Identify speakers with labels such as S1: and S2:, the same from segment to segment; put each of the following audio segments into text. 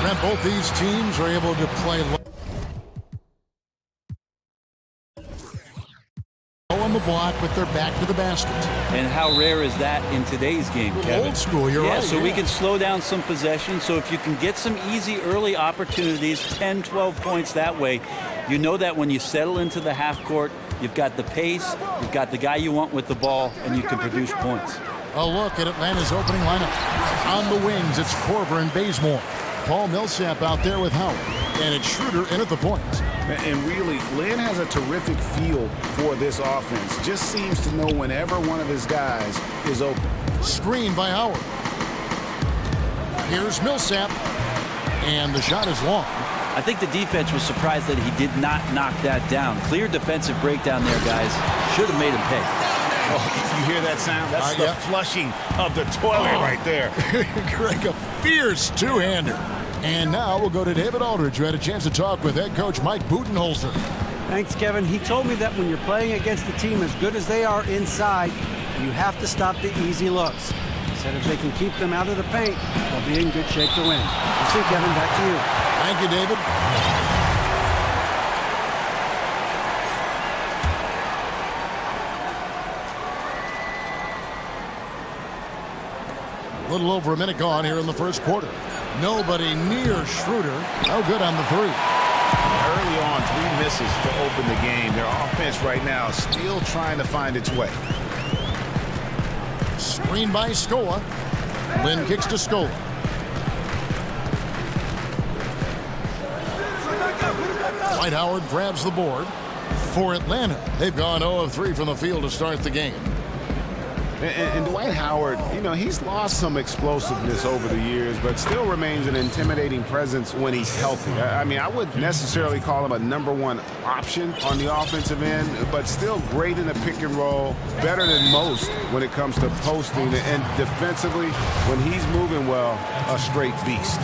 S1: And both these teams are able to play low on the block with their back to the basket.
S2: And how rare is that in today's game, Kevin?
S1: Old school, you're right.
S2: So we can slow down some possession. So if you can get some easy early opportunities, 10, 12 points that way, you know that when you settle into the half court, you've got the pace, you've got the guy you want with the ball, and you can produce points.
S1: A look at Atlanta's opening lineup. On the wings, it's Korver and Bazemore. Paul Millsap out there with Howard. And it's Schroeder in at the point.
S3: And really, Lynn has a terrific feel for this offense. Just seems to know whenever one of his guys is open.
S1: Screen by Howard. Here's Millsap. And the shot is long.
S2: I think the defense was surprised that he did not knock that down. Clear defensive breakdown there, guys. Should have made him pay.
S3: Oh, you hear that sound? That's the flushing of the toilet right there.
S1: Greg, a fierce two-hander. And now we'll go to David Aldridge, who had a chance to talk with head coach Mike Budenholzer.
S4: Thanks, Kevin. He told me that when you're playing against a team as good as they are inside, you have to stop the easy looks. He said if they can keep them out of the paint, they'll be in good shape to win. We'll see, Kevin. Back to you.
S1: Thank you, David. A little over a minute gone here in the first quarter. Nobody near Schroeder. No good on the three.
S3: Early on, 3 misses to open the game. Their offense right now is still trying to find its way.
S1: Screen by Scola. Lynn kicks to Scola. Dwight Howard grabs the board for Atlanta. They've gone 0 of 3 from the field to start the game.
S3: And Dwight Howard, you know, he's lost some explosiveness over the years, but still remains an intimidating presence when he's healthy. I mean, I wouldn't necessarily call him a #1 option on the offensive end, but still great in the pick and roll, better than most when it comes to posting, and defensively, when he's moving well, a straight beast.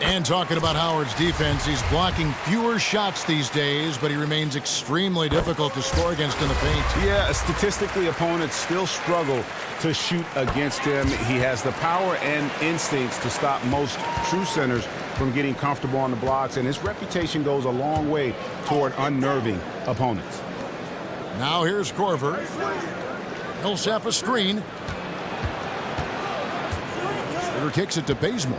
S1: And talking about Howard's defense, he's blocking fewer shots these days, but he remains extremely difficult to score against in the paint.
S3: Yeah, statistically, opponents still struggle to shoot against him. He has the power and instincts to stop most true centers from getting comfortable on the blocks, and his reputation goes a long way toward unnerving opponents.
S1: Now here's Korver. Millsap a screen. Schroeder kicks it to Bazemore.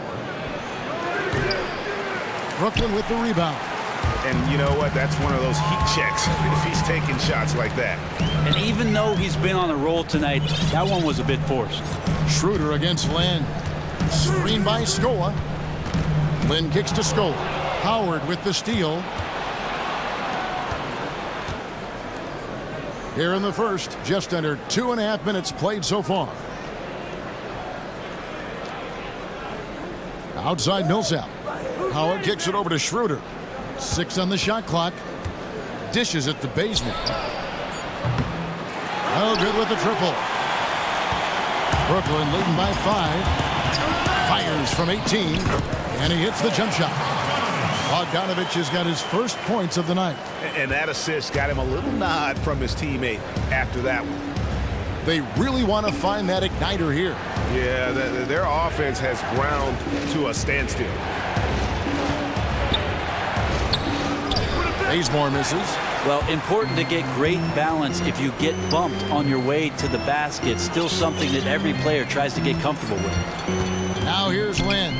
S1: Brooklyn with the rebound.
S3: And you know what? That's one of those heat checks if he's taking shots like that.
S2: And even though he's been on a roll tonight, that one was a bit forced.
S1: Schroeder against Lynn. Screen by Scola. Lynn kicks to Scola. Howard with the steal. Here in the first, just under 2.5 minutes played so far. Outside Millsap. Howard kicks it over to Schroeder. 6 on the shot clock. Dishes it to Bazemore. No good with the triple. Brooklyn leading by 5. Fires from 18. And he hits the jump shot. Bogdanovich has got his first points of the night.
S3: And that assist got him a little nod from his teammate after that one.
S1: They really want to find that igniter here.
S3: Yeah, their offense has ground to a standstill.
S1: Bazemore misses.
S2: Well, important to get great balance if you get bumped on your way to the basket. Still something that every player tries to get comfortable with.
S1: Now here's Lynn.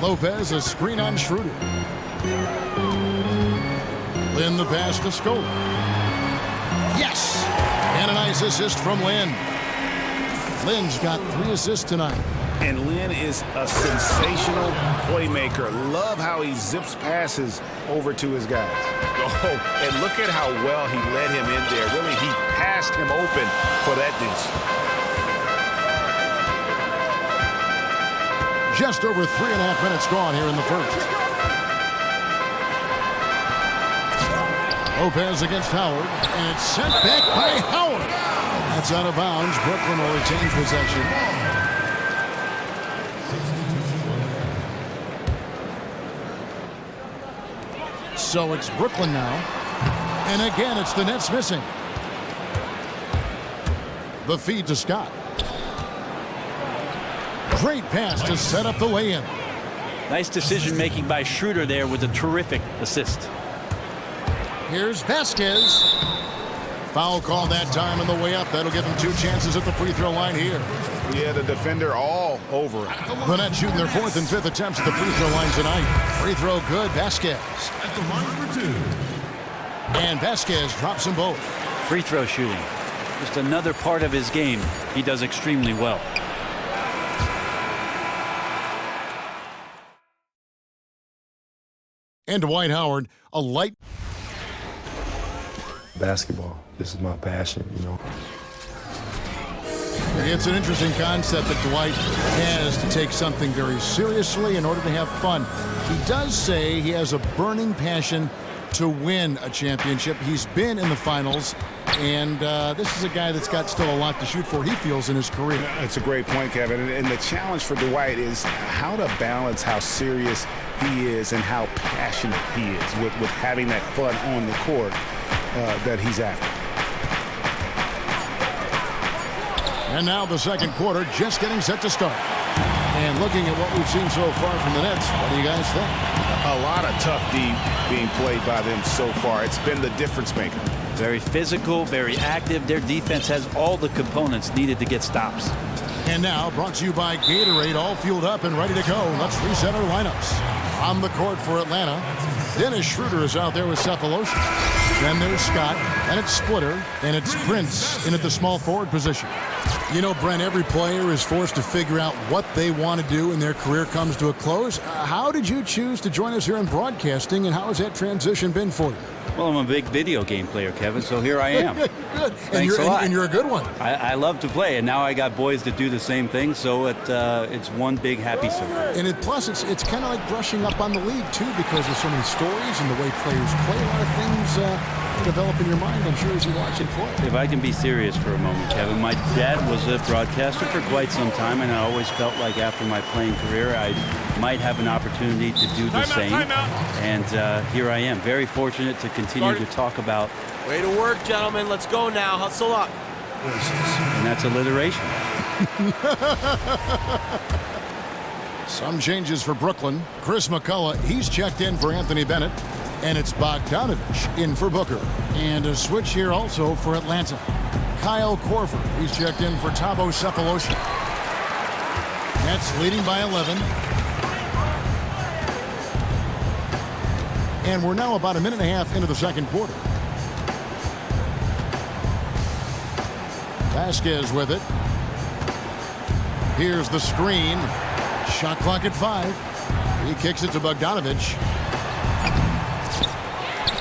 S1: Lopez, a screen on Schroeder. Lynn the pass to Scola. Yes! And a nice assist from Lynn. Lynn's got 3 assists tonight.
S3: And Lynn is a sensational playmaker. Love how he zips passes over to his guys. Oh, and look at how well he led him in there. Really, he passed him open for that deuce.
S1: Just over 3.5 minutes gone here in the first. Lopez against Howard, and it's sent back by Howard. That's out of bounds. Brooklyn will retain possession. So it's Brooklyn now. And again, it's the Nets missing. The feed to Scott. Great pass to set up the lay-in.
S2: Nice decision-making by Schroeder there with a terrific assist.
S1: Here's Vasquez. Foul call that time on the way up. That'll give him 2 chances at the free throw line here.
S3: Yeah, the defender all over it.
S1: The Nets shooting their 4th and 5th attempts at the free throw line tonight. Free throw good, Vasquez.
S5: At the line for 2.
S1: And Vasquez drops them both.
S2: Free throw shooting. Just another part of his game he does extremely well.
S1: And Dwight Howard, a light.
S6: Basketball. This is my passion, you know.
S1: It's an interesting concept that Dwight has to take something very seriously in order to have fun. He does say he has a burning passion to win a championship. He's been in the finals, and this is a guy that's got still a lot to shoot for, he feels, in his career.
S3: That's a great point, Kevin. And the challenge for Dwight is how to balance how serious he is and how passionate he is with having that fun on the court that he's after.
S1: And now the second quarter just getting set to start. And looking at what we've seen so far from the Nets, what do you guys think?
S3: A lot of tough D being played by them so far. It's been the difference maker.
S2: Very physical, very active. Their defense has all the components needed to get stops.
S1: And now brought to you by Gatorade, all fueled up and ready to go. Let's reset our lineups. On the court for Atlanta, Dennis Schroeder is out there with Cephalosha. Then there's Scott, and it's Splitter, and it's Prince in at the small forward position. You know, Brent, every player is forced to figure out what they want to do when their career comes to a close. How did you choose to join us here in broadcasting, and how has that transition been for you?
S2: Well, I'm a big video game player, Kevin, so here I am.
S1: Good.
S2: Thanks a lot.
S1: And you're a good one.
S2: I love to play, and now I got boys that do the same thing, so it's one big happy circle.
S1: And plus, it's kind of like brushing up on the league, too, because there's so many stories and the way players play. A lot of things develop in your mind, I'm sure, as you watch it play.
S2: If I can be serious for a moment, Kevin, my dad was a broadcaster for quite some time, and I always felt like after my playing career, I might have an opportunity to do the same. And here I am, very fortunate to continue to talk about.
S7: Way to work, gentlemen. Let's go now. Hustle up.
S2: And that's alliteration.
S1: Some changes for Brooklyn. Chris McCullough, he's checked in for Anthony Bennett. And it's Bogdanovich in for Booker. And a switch here also for Atlanta. Kyle Korver, he's checked in for Thabo Cephalosha. Nets leading by 11. And we're now about a minute and a half into the second quarter. Vasquez with it. Here's the screen. Shot clock at 5. He kicks it to Bogdanovich.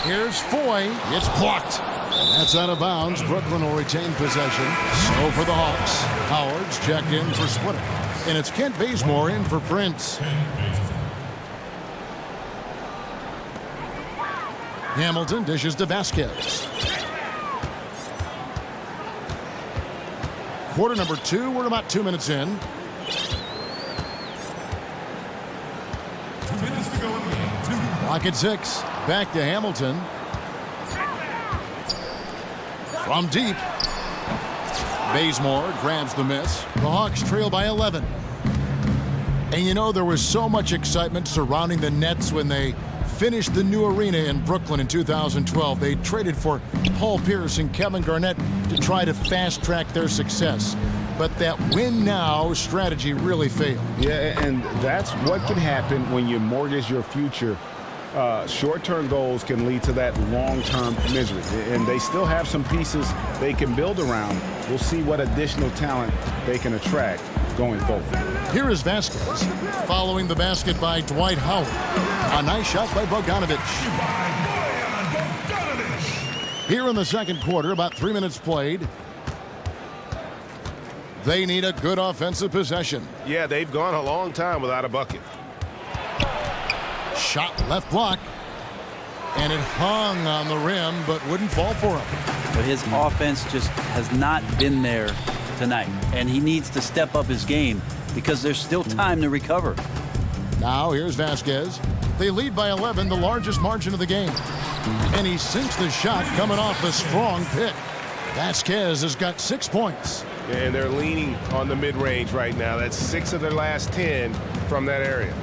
S1: Here's Foy. It's blocked. That's out of bounds. Brooklyn will retain possession. So for the Hawks, Howard's checked in for Splitter. And it's Kent Bazemore in for Prince. Hamilton dishes to Vasquez. Quarter number 2. We're about 2 minutes in.
S5: 2 minutes to go in the game.
S1: Clock at 6. Back to Hamilton. From deep. Bazemore grabs the miss. The Hawks trail by 11. And you know, there was so much excitement surrounding the Nets when they finished the new arena in Brooklyn in 2012. They traded for Paul Pierce and Kevin Garnett to try to fast-track their success. But that win-now strategy really failed.
S3: Yeah, and that's what can happen when you mortgage your future. Short-term goals can lead to that long-term misery. And they still have some pieces they can build around. We'll see what additional talent they can attract going forward.
S1: Here is Vasquez following the basket by Dwight Howard. A nice shot by Bogdanovich. Here in the second quarter, about 3 minutes played. They need a good offensive possession.
S8: Yeah, they've gone a long time without a bucket.
S1: Shot left block. And it hung on the rim, but wouldn't fall for him.
S2: But his offense just has not been there tonight. And he needs to step up his game because there's still time to recover.
S1: Now here's Vasquez. They lead by 11, the largest margin of the game. And he sinks the shot coming off a strong pick. Vasquez has got 6 points.
S8: And they're leaning on the mid-range right now. That's 6 of their last 10 from that area.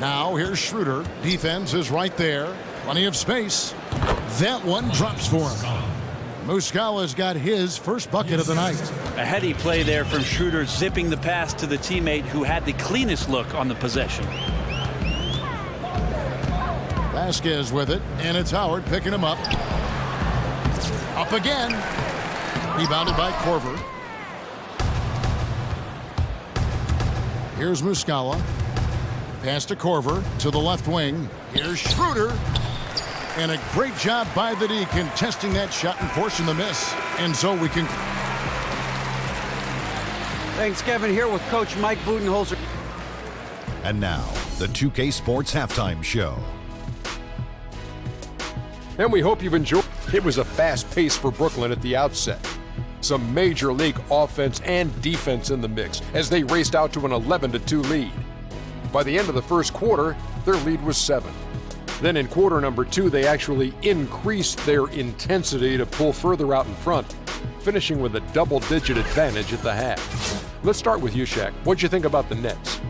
S1: Now here's Schroeder. Defense is right there. Plenty of space. That one drops for him. Muscala's got his first bucket of the night.
S2: A heady play there from Schroeder, zipping the pass to the teammate who had the cleanest look on the possession.
S1: Vasquez with it, and it's Howard picking him up. Up again. Rebounded by Korver. Here's Muscala. Pass to Korver to the left wing. Here's Schroeder. And a great job by the D contesting that shot and forcing the miss. And so we can...
S4: Thanks, Kevin. Here with Coach Mike Budenholzer.
S9: And now, the 2K Sports Halftime Show.
S10: And we hope you've enjoyed. It was a fast pace for Brooklyn at the outset. Some major league offense and defense in the mix as they raced out to an 11-2 lead. By the end of the first quarter, their lead was 7. Then in quarter number 2, they actually increased their intensity to pull further out in front, finishing with a double-digit advantage at the half. Let's start with you, Shaq. What'd you think about the Nets?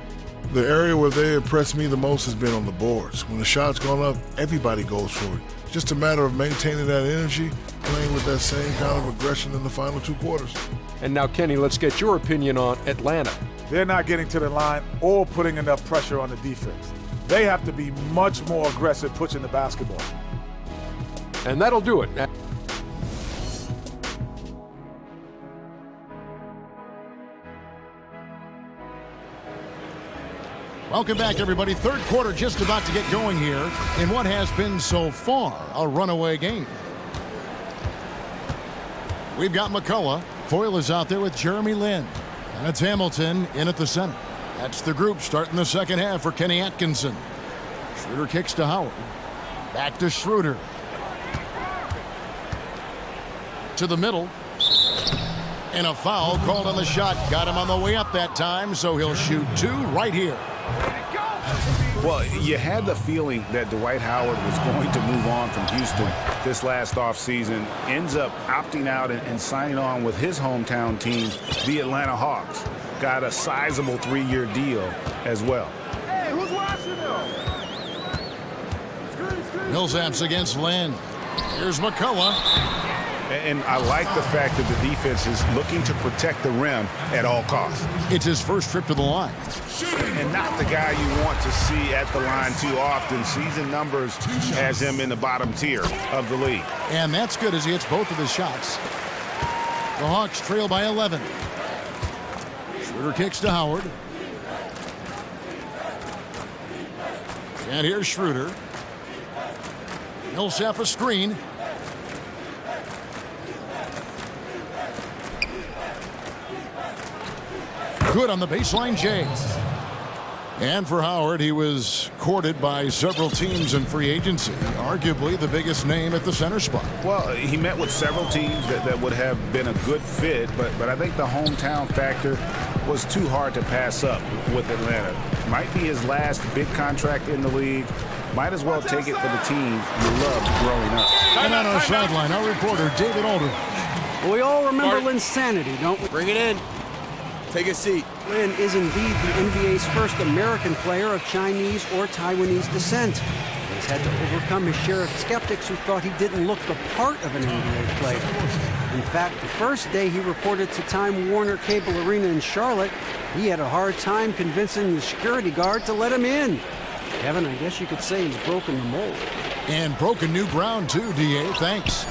S5: The area where they impressed me the most has been on the boards. When the shot's gone up, everybody goes for it. It's just a matter of maintaining that energy, playing with that same kind of aggression in the final 2 quarters.
S10: And now, Kenny, let's get your opinion on Atlanta.
S11: They're not getting to the line or putting enough pressure on the defense. They have to be much more aggressive pushing the basketball.
S10: And that'll do it.
S1: Welcome back, everybody. Third quarter just about to get going here in what has been so far a runaway game. We've got McCullough. Foyle is out there with Jeremy Lin. And it's Hamilton in at the center. That's the group starting the second half for Kenny Atkinson. Schroeder kicks to Howard. Back to Schroeder. To the middle. And a foul called on the shot. Got him on the way up that time, so he'll shoot 2 right here.
S3: Well, you had the feeling that Dwight Howard was going to move on from Houston this last offseason. Ends up opting out and signing on with his hometown team, the Atlanta Hawks. Got a sizable 3-year deal as well.
S11: Hey, who's watching though?
S1: Millsaps against Lynn. Here's McCullough.
S3: And I like the fact that the defense is looking to protect the rim at all costs.
S1: It's his first trip to the line.
S3: And not the guy you want to see at the line too often. Season numbers has him in the bottom tier of the league.
S1: And that's good as he hits both of his shots. The Hawks trail by 11. Schroeder kicks to Howard. And here's Schroeder. Millsap a screen. Good on the baseline, Jay. And for Howard, he was courted by several teams in free agency, arguably the biggest name at the center spot.
S3: Well, he met with several teams that would have been a good fit, but I think the hometown factor was too hard to pass up with Atlanta. Might be his last big contract in the league. Might as well take it for the team you loved growing up.
S1: And on our sideline, our reporter, David Aldridge.
S4: Well, we all remember Lynn's sanity, don't we?
S7: Bring it in. Take a seat.
S4: Lin is indeed the NBA's first American player of Chinese or Taiwanese descent. He's had to overcome his share of skeptics who thought he didn't look the part of an NBA player. In fact, the first day he reported to Time Warner Cable Arena in Charlotte, he had a hard time convincing the security guard to let him in. Kevin, I guess you could say he's broken the mold.
S1: And broken new ground, too, D.A. Thanks.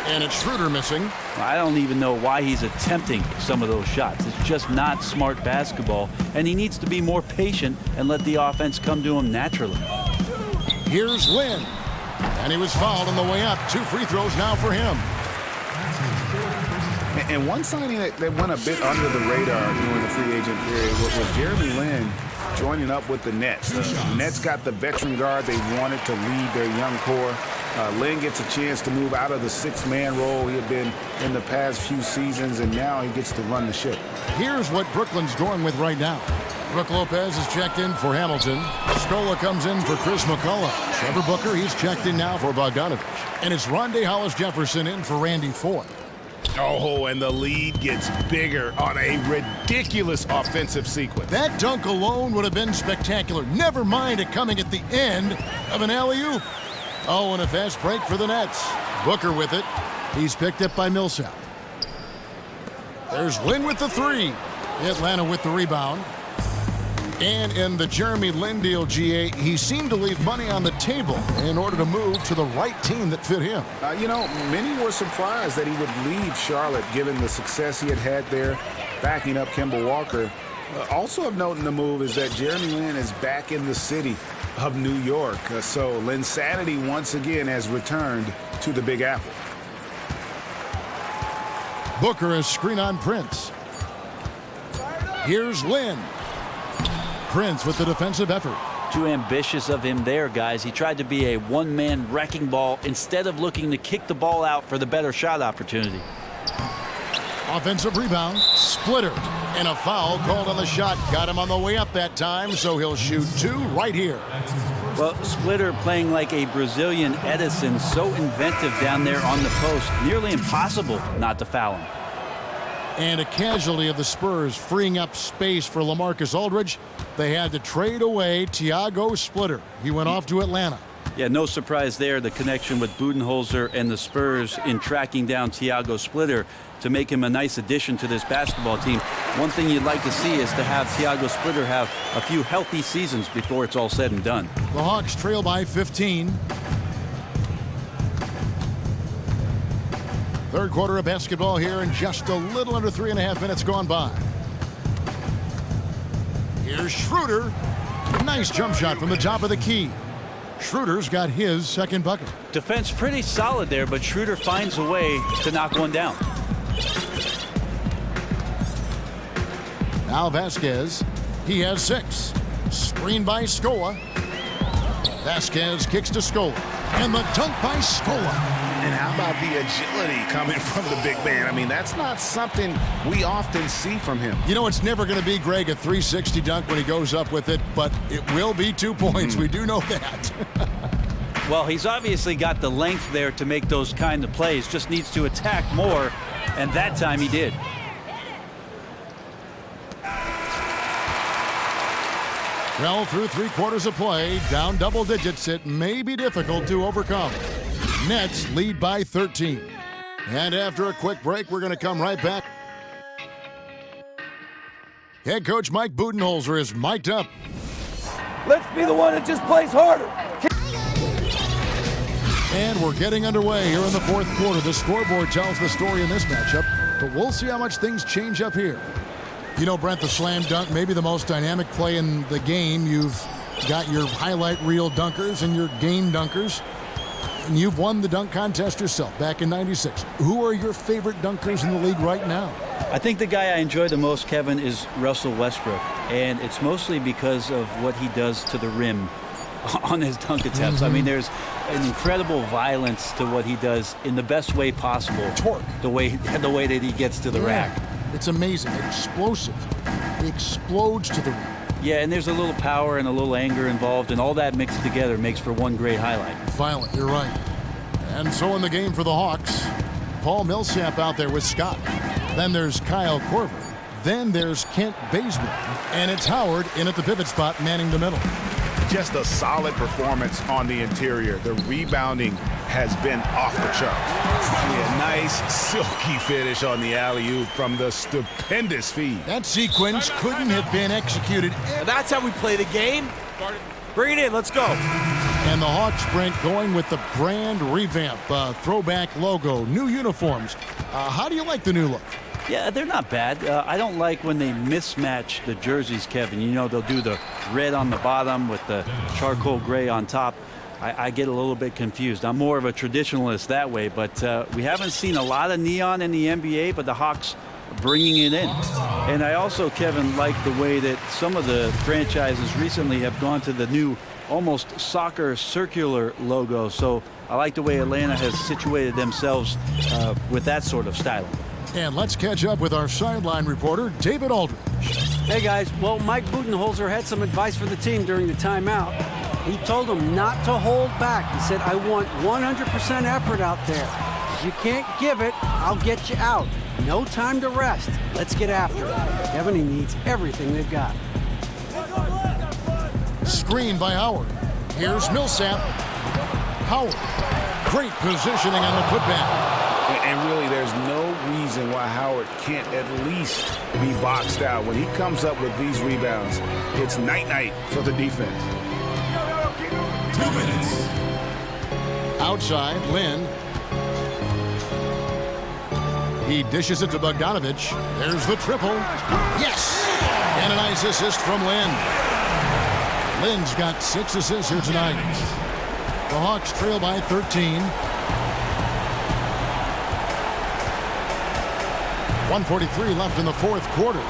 S1: And it's Schroeder missing.
S2: I don't even know why he's attempting some of those shots. It's just not smart basketball, and he needs to be more patient and let the offense come to him naturally.
S1: Here's Lin. And he was fouled on the way up. 2 free throws now for him.
S3: And one signing that went a bit under the radar during the free agent period was Jeremy Lin joining up with the Nets. The Nets got the veteran guard they wanted to lead their young core. Lin gets a chance to move out of the 6-man role he had been in the past few seasons, and now he gets to run the ship.
S1: Here's what Brooklyn's going with right now. Brook Lopez is checked in for Hamilton. Scola comes in for Chris McCullough. Trevor Booker, he's checked in now for Bogdanovich. And it's Rondé Hollis-Jefferson in for Randy Foy.
S3: Oh, and the lead gets bigger on a ridiculous offensive sequence.
S1: That dunk alone would have been spectacular. Never mind it coming at the end of an alley-oop. Oh, and a fast break for the Nets. Booker with it. He's picked up by Millsap. There's Lin with the three. Atlanta with the rebound. And in the Jeremy Lin deal, GA, he seemed to leave money on the table in order to move to the right team that fit him.
S3: You know, many were surprised that he would leave Charlotte given the success he had had there, backing up Kemba Walker. Also of note in the move is that Jeremy Lin is back in the city of New York. So Linsanity once again has returned to the Big Apple.
S1: Booker is screen on Prince. Here's Lin. Prince with the defensive effort.
S2: Too ambitious of him there, guys. He tried to be a one-man wrecking ball instead of looking to kick the ball out for the better shot opportunity.
S1: Offensive rebound, splitter, and a foul called on the shot. Got him on the way up that time, so he'll shoot two right here.
S2: Well, Splitter playing like a Brazilian Edison, so inventive down there on the post. Nearly impossible not to foul him.
S1: And a casualty of the Spurs, freeing up space for LaMarcus Aldridge. They had to trade away Thiago Splitter. He went off to Atlanta.
S2: Yeah, no surprise there, the connection with Budenholzer and the Spurs in tracking down Thiago Splitter to make him a nice addition to this basketball team. One thing you'd like to see is to have Thiago Splitter have a few healthy seasons before it's all said and done.
S1: The Hawks trail by 15. Third quarter of basketball here, and just a little under 3.5 minutes gone by. Here's Schroeder. Nice jump shot from the top of the key. Schroeder's got his second bucket.
S2: Defense pretty solid there, but Schroeder finds a way to knock one down.
S1: Now Vasquez. He has 6. Screen by Scola. Vasquez kicks to Scola. And the dunk by Scola.
S3: And how about the agility coming from the big man? I mean, that's not something we often see from him.
S1: You know, it's never going to be, Greg, a 360 dunk when he goes up with it, but it will be 2 points. We do know that.
S2: Well, he's obviously got the length there to make those kind of plays. Just needs to attack more, and that time he did.
S1: Well, through 3 quarters of play, down double digits, it may be difficult to overcome. Nets lead by 13. And after a quick break, we're going to come right back. Head coach Mike Budenholzer is mic'd up.
S7: Let's be the one that just plays harder.
S1: And we're getting underway here in the fourth quarter. The scoreboard tells the story in this matchup, but we'll see how much things change up here. You know, Brent, the slam dunk, maybe the most dynamic play in the game. You've got your highlight reel dunkers and your game dunkers. And you've won the dunk contest yourself back in '96. Who are your favorite dunkers in the league right now?
S2: I think the guy I enjoy the most, Kevin, is Russell Westbrook. And it's mostly because of what he does to the rim on his dunk attempts. I mean, there's an incredible violence to what he does in the best way possible.
S1: Torque.
S2: The way that he gets to the rack.
S1: It's amazing. Explosive. He explodes to the rim.
S2: Yeah, and there's a little power and a little anger involved, and all that mixed together makes for one great highlight.
S1: Violent, you're right. And so in the game for the Hawks, Paul Millsap out there with Scott. Then there's Kyle Korver. Then there's Kent Bazemore. And it's Howard in at the pivot spot, manning the middle.
S3: Just a solid performance on the interior. The rebounding has been off the charts. Yeah, nice silky finish on the alley-oop from the stupendous feed.
S1: That sequence couldn't have been executed.
S7: That's how we play the game. Bring it in. Let's go.
S1: And the Hawks, Brent, going with the brand revamp, throwback logo, new uniforms. How do you like the new look?
S2: Yeah, they're not bad. I don't like when they mismatch the jerseys, Kevin. You know, they'll do the red on the bottom with the charcoal gray on top. I get a little bit confused. I'm more of a traditionalist that way, but we haven't seen a lot of neon in the NBA, but the Hawks are bringing it in. And I also, Kevin, like the way that some of the franchises recently have gone to the new almost soccer circular logo. So I like the way Atlanta has situated themselves with that sort of styling.
S1: And let's catch up with our sideline reporter, David Aldridge.
S4: Hey, guys. Well, Mike Budenholzer had some advice for the team during the timeout. He told them not to hold back. He said, I want 100% effort out there. You can't give it, I'll get you out. No time to rest. Let's get after it. Kevin, he needs everything they've got.
S1: Screen by Howard. Here's Millsap. Howard. Great positioning on the putback.
S3: And really, there's no reason why Howard can't at least be boxed out. When he comes up with these rebounds, it's night-night for the defense.
S1: 2 minutes. Outside, Lynn. He dishes it to Bogdanovich. There's the triple. Yes! And a nice assist from Lynn. Lynn's got 6 assists here tonight. The Hawks trail by 13. 1:43 left in the fourth quarter.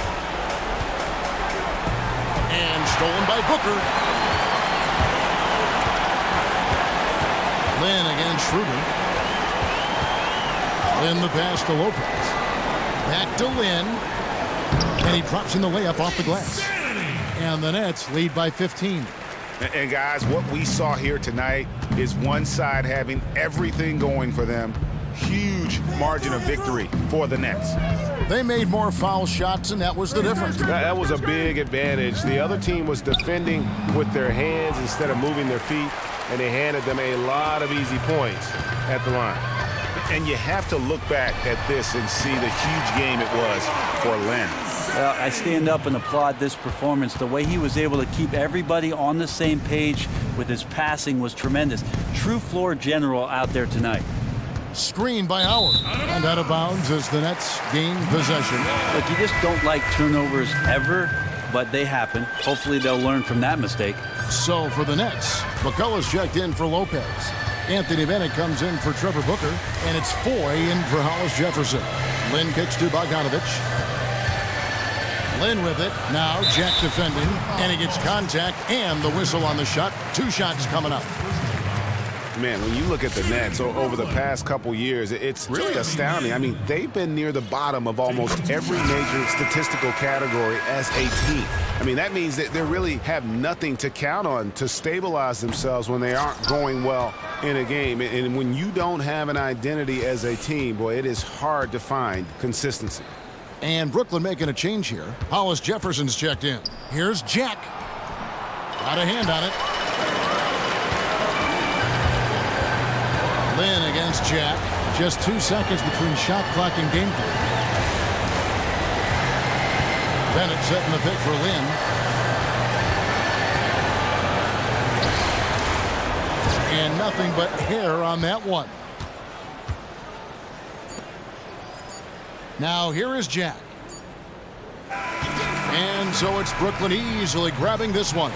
S1: And stolen by Booker. Lynn against Schroeder. Lynn the pass to Lopez. Back to Lynn. And he drops in the layup off the glass. And the Nets lead by 15.
S3: And guys, what we saw here tonight is one side having everything going for them. Huge margin of victory for the Nets.
S1: They made more foul shots, and that was the difference.
S8: That was a big advantage. The other team was defending with their hands instead of moving their feet, and they handed them a lot of easy points at the line.
S3: And you have to look back at this and see the huge game it was for Lynn.
S2: Well, I stand up and applaud this performance. The way he was able to keep everybody on the same page with his passing was tremendous. True floor general out there tonight.
S1: Screen by Howard. And out of bounds as the Nets gain possession.
S2: Look, you just don't like turnovers ever, but they happen. Hopefully they'll learn from that mistake.
S1: So for the Nets, McCullough's checked in for Lopez. Anthony Bennett comes in for Trevor Booker, and it's Foy in for Hollis Jefferson. Lynn kicks to Bogdanovich. Lynn with it. Now Jack defending, and he gets contact and the whistle on the shot. 2 shots coming up.
S3: Man, when you look at the Nets over the past couple years, it's really astounding. I mean, they've been near the bottom of almost every major statistical category as a team. I mean, that means that they really have nothing to count on to stabilize themselves when they aren't going well in a game. And when you don't have an identity as a team, boy, it is hard to find consistency.
S1: And Brooklyn making a change here. Hollis Jefferson's checked in. Here's Jack. Got a hand on it. Lynn against Jack. Just 2 seconds between shot clock and game clock. Bennett setting the pick for Lynn. And nothing but hair on that one. Now here is Jack. And so it's Brooklyn easily grabbing this one.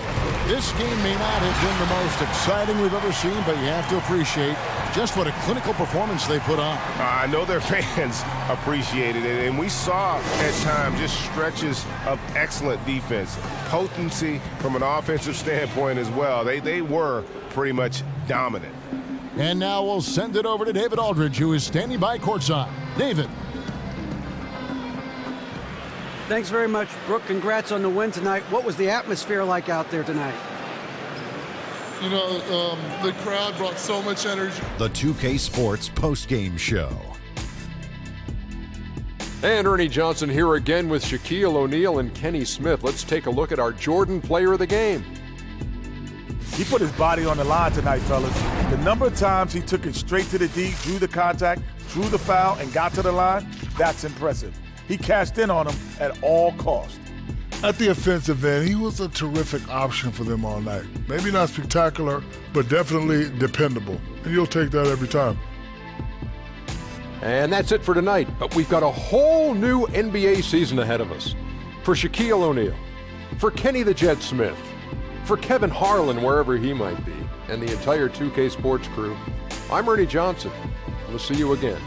S1: This game may not have been the most exciting we've ever seen, but you have to appreciate just what a clinical performance they put on.
S8: I know their fans appreciated it, and we saw at times just stretches of excellent defense. Potency from an offensive standpoint as well. They were pretty much dominant.
S1: And now we'll send it over to David Aldridge, who is standing by courtside. David.
S4: Thanks very much, Brooke. Congrats on the win tonight. What was the atmosphere like out there tonight?
S5: You know, the crowd brought so much energy.
S9: The 2K Sports postgame show.
S10: And Ernie Johnson here again with Shaquille O'Neal and Kenny Smith. Let's take a look at our Jordan player of the game.
S11: He put his body on the line tonight, fellas. The number of times he took it straight to the D, drew the contact, drew the foul, and got to the line, that's impressive. He cashed in on him at all costs.
S5: At the offensive end, he was a terrific option for them all night. Maybe not spectacular, but definitely dependable. And you'll take that every time.
S10: And that's it for tonight. But we've got a whole new NBA season ahead of us. For Shaquille O'Neal, for Kenny the Jet Smith, for Kevin Harlan, wherever he might be, and the entire 2K Sports crew, I'm Ernie Johnson. We'll see you again